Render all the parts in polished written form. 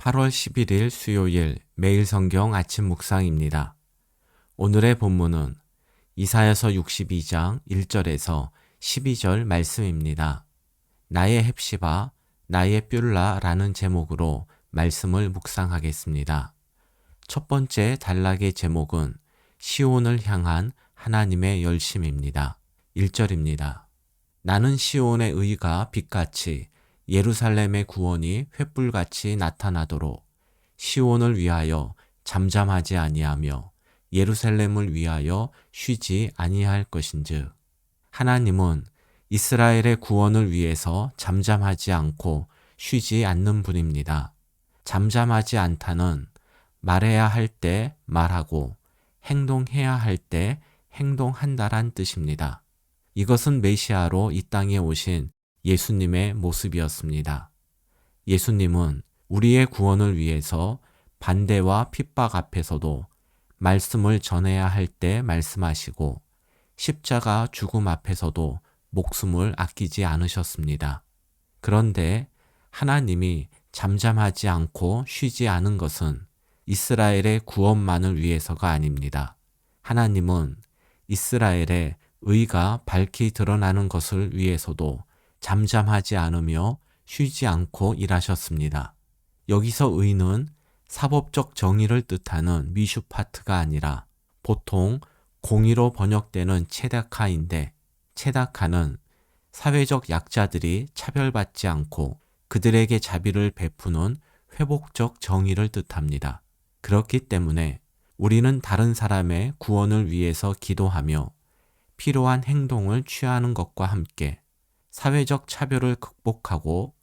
8월 11일 수요일 매일 성경 아침 묵상입니다. 오늘의 본문은 이사야서 62장 1절에서 12절 말씀입니다. 나의 헵시바, 나의 뷸라라는 제목으로 말씀을 묵상하겠습니다. 첫 번째 단락의 제목은 시온을 향한 하나님의 열심입니다. 1절입니다. 나는 시온의 의가 빛같이 예루살렘의 구원이 횃불같이 나타나도록 시온을 위하여 잠잠하지 아니하며 예루살렘을 위하여 쉬지 아니할 것인즉 하나님은 이스라엘의 구원을 위해서 잠잠하지 않고 쉬지 않는 분입니다. 잠잠하지 않다는 말해야 할 때 말하고 행동해야 할 때 행동한다란 뜻입니다. 이것은 메시아로 이 땅에 오신 예수님의 모습이었습니다. 예수님은 우리의 구원을 위해서 반대와 핍박 앞에서도 말씀을 전해야 할 때 말씀하시고 십자가 죽음 앞에서도 목숨을 아끼지 않으셨습니다. 그런데 하나님이 잠잠하지 않고 쉬지 않은 것은 이스라엘의 구원만을 위해서가 아닙니다. 하나님은 이스라엘의 의가 밝히 드러나는 것을 위해서도 잠잠하지 않으며 쉬지 않고 일하셨습니다. 여기서 의는 사법적 정의를 뜻하는 미슈파트가 아니라 보통 공의로 번역되는 체다카인데 체다카는 사회적 약자들이 차별받지 않고 그들에게 자비를 베푸는 회복적 정의를 뜻합니다. 그렇기 때문에 우리는 다른 사람의 구원을 위해서 기도하며 필요한 행동을 취하는 것과 함께 사회적 차별을 극복하고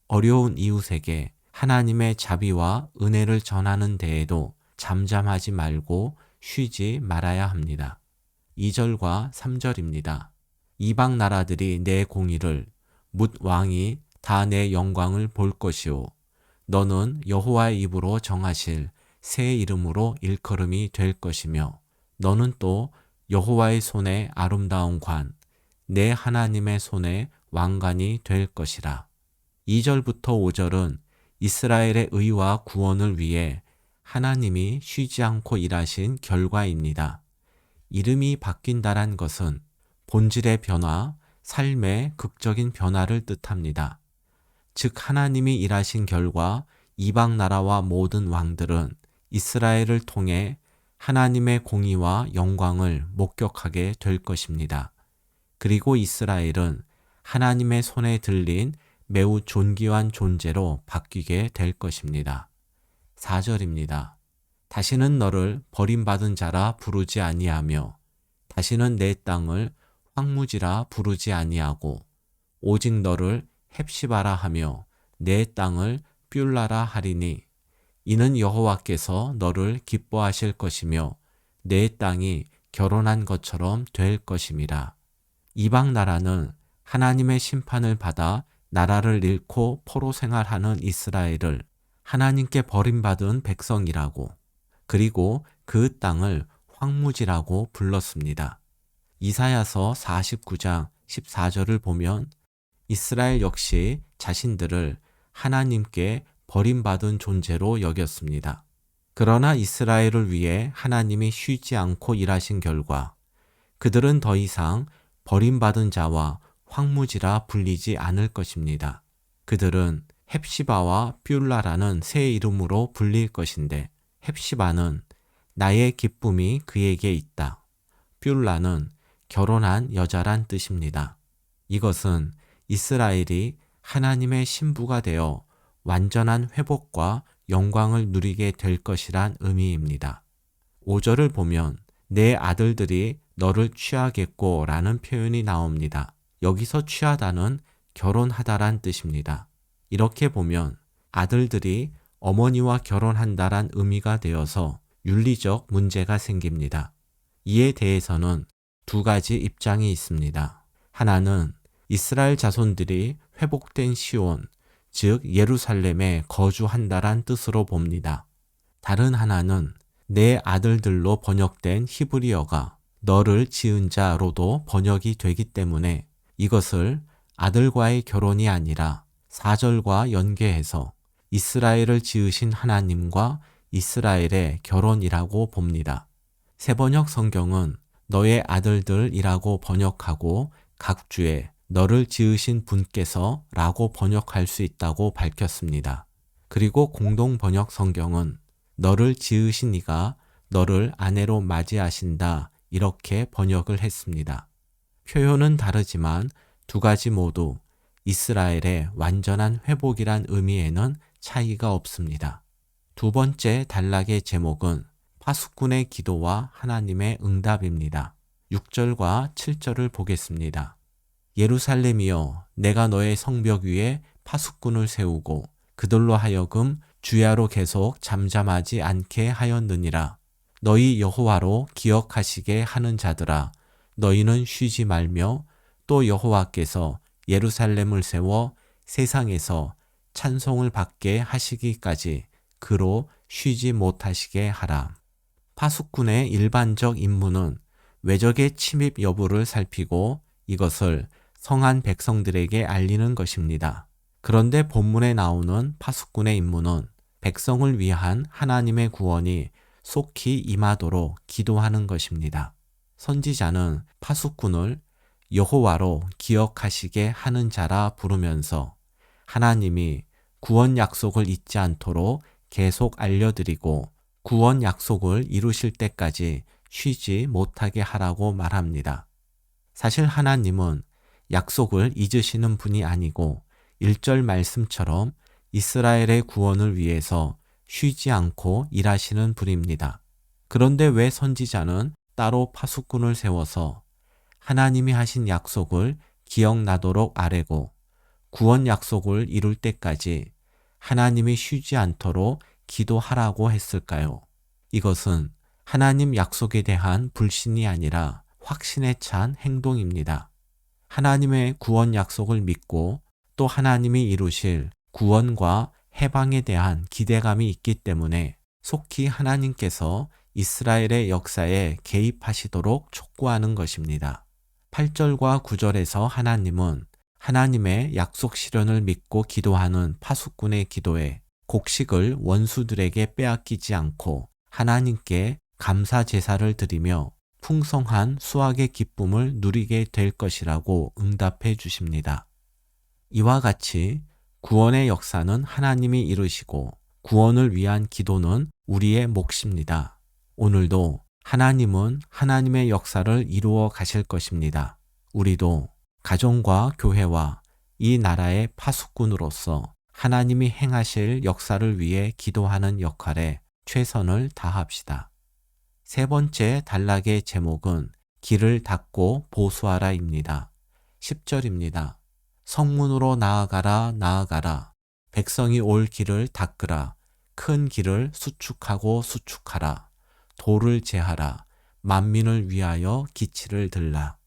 어려운 이웃에게 하나님의 자비와 은혜를 전하는 데에도 잠잠하지 말고 쉬지 말아야 합니다. 2절과 3절입니다. 이방 나라들이 내 공의를 뭇 왕이 다 내 영광을 볼 것이요 너는 여호와의 입으로 정하실 새 이름으로 일컬음이 될 것이며 너는 또 여호와의 손에 아름다운 관 내 하나님의 손에 왕관이 될 것이라. 2절부터 5절은 이스라엘의 의와 구원을 위해 하나님이 쉬지 않고 일하신 결과입니다. 이름이 바뀐다란 것은 본질의 변화, 삶의 극적인 변화를 뜻합니다. 즉 하나님이 일하신 결과 이방 나라와 모든 왕들은 이스라엘을 통해 하나님의 공의와 영광을 목격하게 될 것입니다. 그리고 이스라엘은 하나님의 손에 들린 매우 존귀한 존재로 바뀌게 될 것입니다. 4절입니다. 다시는 너를 버림받은 자라 부르지 아니하며 다시는 내 땅을 황무지라 부르지 아니하고 오직 너를 헵시바라 하며 내 땅을 뷸라라 하리니 이는 여호와께서 너를 기뻐하실 것이며 내 땅이 결혼한 것처럼 될 것임이라. 이방 나라는 하나님의 심판을 받아 나라를 잃고 포로 생활하는 이스라엘을 하나님께 버림받은 백성이라고 그리고 그 땅을 황무지라고 불렀습니다. 이사야서 49장 14절을 보면 이스라엘 역시 자신들을 하나님께 버림받은 존재로 여겼습니다. 그러나 이스라엘을 위해 하나님이 쉬지 않고 일하신 결과 그들은 더 이상 버림받은 자와 황무지라 불리지 않을 것입니다. 그들은 헵시바와 뷸라라는 새 이름으로 불릴 것인데 헵시바는 나의 기쁨이 그에게 있다. 뷸라는 결혼한 여자란 뜻입니다. 이것은 이스라엘이 하나님의 신부가 되어 완전한 회복과 영광을 누리게 될 것이란 의미입니다. 5절을 보면 내 아들들이 너를 취하겠고 라는 표현이 나옵니다. 여기서 취하다는 결혼하다란 뜻입니다. 이렇게 보면 아들들이 어머니와 결혼한다란 의미가 되어서 윤리적 문제가 생깁니다. 이에 대해서는 두 가지 입장이 있습니다. 하나는 이스라엘 자손들이 회복된 시온, 즉 예루살렘에 거주한다란 뜻으로 봅니다. 다른 하나는 내 아들들로 번역된 히브리어가 너를 지은 자로도 번역이 되기 때문에 이것을 아들과의 결혼이 아니라 4절과 연계해서 이스라엘을 지으신 하나님과 이스라엘의 결혼이라고 봅니다. 새번역 성경은 너의 아들들이라고 번역하고 각주에 너를 지으신 분께서 라고 번역할 수 있다고 밝혔습니다. 그리고 공동 번역 성경은 너를 지으신 이가 너를 아내로 맞이하신다 이렇게 번역을 했습니다. 표현은 다르지만 두 가지 모두 이스라엘의 완전한 회복이란 의미에는 차이가 없습니다. 두 번째 단락의 제목은 파수꾼의 기도와 하나님의 응답입니다. 6절과 7절을 보겠습니다. 예루살렘이여, 내가 너의 성벽 위에 파수꾼을 세우고 그들로 하여금 주야로 계속 잠잠하지 않게 하였느니라. 너희 여호와로 기억하시게 하는 자들아, 너희는 쉬지 말며 또 여호와께서 예루살렘을 세워 세상에서 찬송을 받게 하시기까지 그로 쉬지 못하시게 하라. 파수꾼의 일반적 임무는 외적의 침입 여부를 살피고 이것을 성한 백성들에게 알리는 것입니다. 그런데 본문에 나오는 파수꾼의 임무는 백성을 위한 하나님의 구원이 속히 임하도록 기도하는 것입니다. 선지자는 파수꾼을 여호와로 기억하시게 하는 자라 부르면서 하나님이 구원 약속을 잊지 않도록 계속 알려드리고 구원 약속을 이루실 때까지 쉬지 못하게 하라고 말합니다. 사실 하나님은 약속을 잊으시는 분이 아니고 1절 말씀처럼 이스라엘의 구원을 위해서 쉬지 않고 일하시는 분입니다. 그런데 왜 선지자는 따로 파수꾼을 세워서 하나님이 하신 약속을 기억나도록 아뢰고 구원 약속을 이룰 때까지 하나님이 쉬지 않도록 기도하라고 했을까요? 이것은 하나님 약속에 대한 불신이 아니라 확신에 찬 행동입니다. 하나님의 구원 약속을 믿고 또 하나님이 이루실 구원과 해방에 대한 기대감이 있기 때문에 속히 하나님께서 이스라엘의 역사에 개입하시도록 촉구하는 것입니다. 8절과 9절에서 하나님은 하나님의 약속 실현을 믿고 기도하는 파수꾼의 기도에 곡식을 원수들에게 빼앗기지 않고 하나님께 감사 제사를 드리며 풍성한 수확의 기쁨을 누리게 될 것이라고 응답해 주십니다. 이와 같이 구원의 역사는 하나님이 이루시고 구원을 위한 기도는 우리의 몫입니다. 오늘도 하나님은 하나님의 역사를 이루어 가실 것입니다. 우리도 가정과 교회와 이 나라의 파수꾼으로서 하나님이 행하실 역사를 위해 기도하는 역할에 최선을 다합시다. 세 번째 단락의 제목은 길을 닦고 보수하라입니다. 10절입니다. 성문으로 나아가라 나아가라. 백성이 올 길을 닦으라. 큰 길을 수축하고 수축하라. 돌을 제하라. 만민을 위하여 기치를 들라.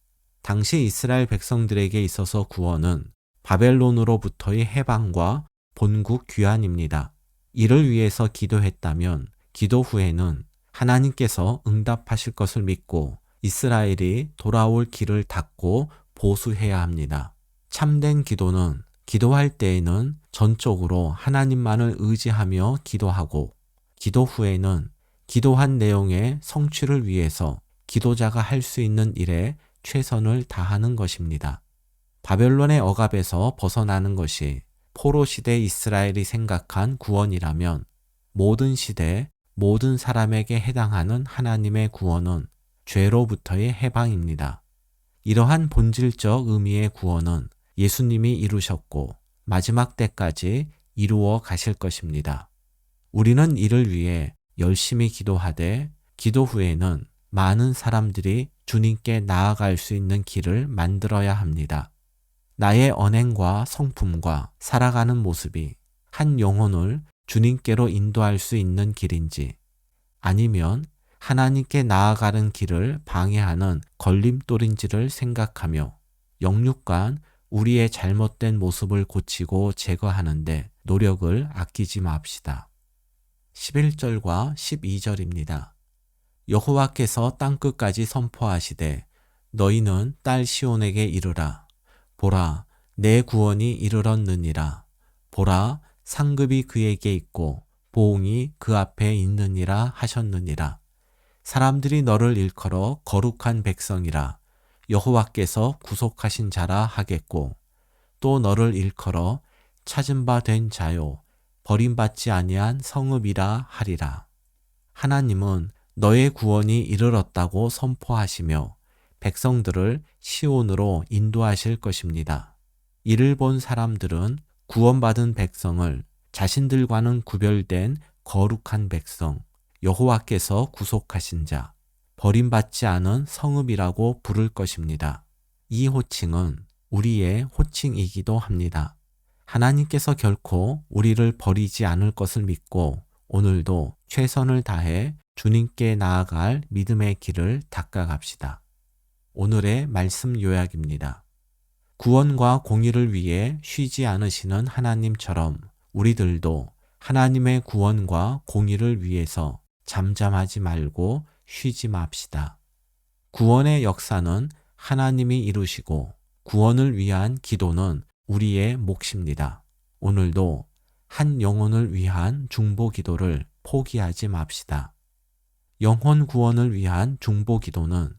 당시 이스라엘 백성들에게 있어서 구원은 바벨론으로부터의 해방과 본국 귀환입니다. 이를 위해서 기도했다면 기도 후에는 하나님께서 응답하실 것을 믿고 이스라엘이 돌아올 길을 닫고 보수해야 합니다. 참된 기도는 기도할 때에는 전적으로 하나님만을 의지하며 기도하고 기도 후에는 기도한 내용의 성취를 위해서 기도자가 할 수 있는 일에 최선을 다하는 것입니다. 바벨론의 억압에서 벗어나는 것이 포로 시대 이스라엘이 생각한 구원이라면 모든 시대, 모든 사람에게 해당하는 하나님의 구원은 죄로부터의 해방입니다. 이러한 본질적 의미의 구원은 예수님이 이루셨고 마지막 때까지 이루어 가실 것입니다. 우리는 이를 위해 열심히 기도하되 기도 후에는 많은 사람들이 주님께 나아갈 수 있는 길을 만들어야 합니다. 나의 언행과 성품과 살아가는 모습이 한 영혼을 주님께로 인도할 수 있는 길인지 아니면 하나님께 나아가는 길을 방해하는 걸림돌인지를 생각하며 영육간 우리의 잘못된 모습을 고치고 제거하는데 노력을 아끼지 맙시다. 11절과 12절입니다. 여호와께서 땅끝까지 선포하시되 너희는 딸 시온에게 이르라. 보라, 내 구원이 이르렀느니라. 보라, 상급이 그에게 있고 보응이 그 앞에 있느니라 하셨느니라. 사람들이 너를 일컬어 거룩한 백성이라 여호와께서 구속하신 자라 하겠고 또 너를 일컬어 찾은 바 된 자요 버림받지 아니한 성읍이라 하리라. 하나님은 너의 구원이 이르렀다고 선포하시며 백성들을 시온으로 인도하실 것입니다. 이를 본 사람들은 구원받은 백성을 자신들과는 구별된 거룩한 백성, 여호와께서 구속하신 자, 버림받지 않은 성읍이라고 부를 것입니다. 이 호칭은 우리의 호칭이기도 합니다. 하나님께서 결코 우리를 버리지 않을 것을 믿고 오늘도 최선을 다해 주님께 나아갈 믿음의 길을 닦아갑시다. 오늘의 말씀 요약입니다. 구원과 공의를 위해 쉬지 않으시는 하나님처럼 우리들도 하나님의 구원과 공의를 위해서 잠잠하지 말고 쉬지 맙시다. 구원의 역사는 하나님이 이루시고 구원을 위한 기도는 우리의 몫입니다. 오늘도 한 영혼을 위한 중보 기도를 포기하지 맙시다. 영혼 구원을 위한 중보 기도는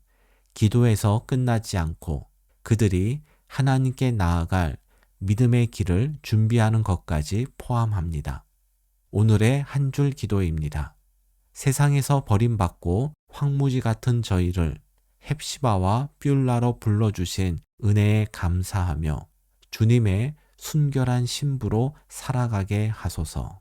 기도에서 끝나지 않고 그들이 하나님께 나아갈 믿음의 길을 준비하는 것까지 포함합니다. 오늘의 한 줄 기도입니다. 세상에서 버림받고 황무지 같은 저희를 헵시바와 뷸라로 불러주신 은혜에 감사하며 주님의 순결한 신부로 살아가게 하소서.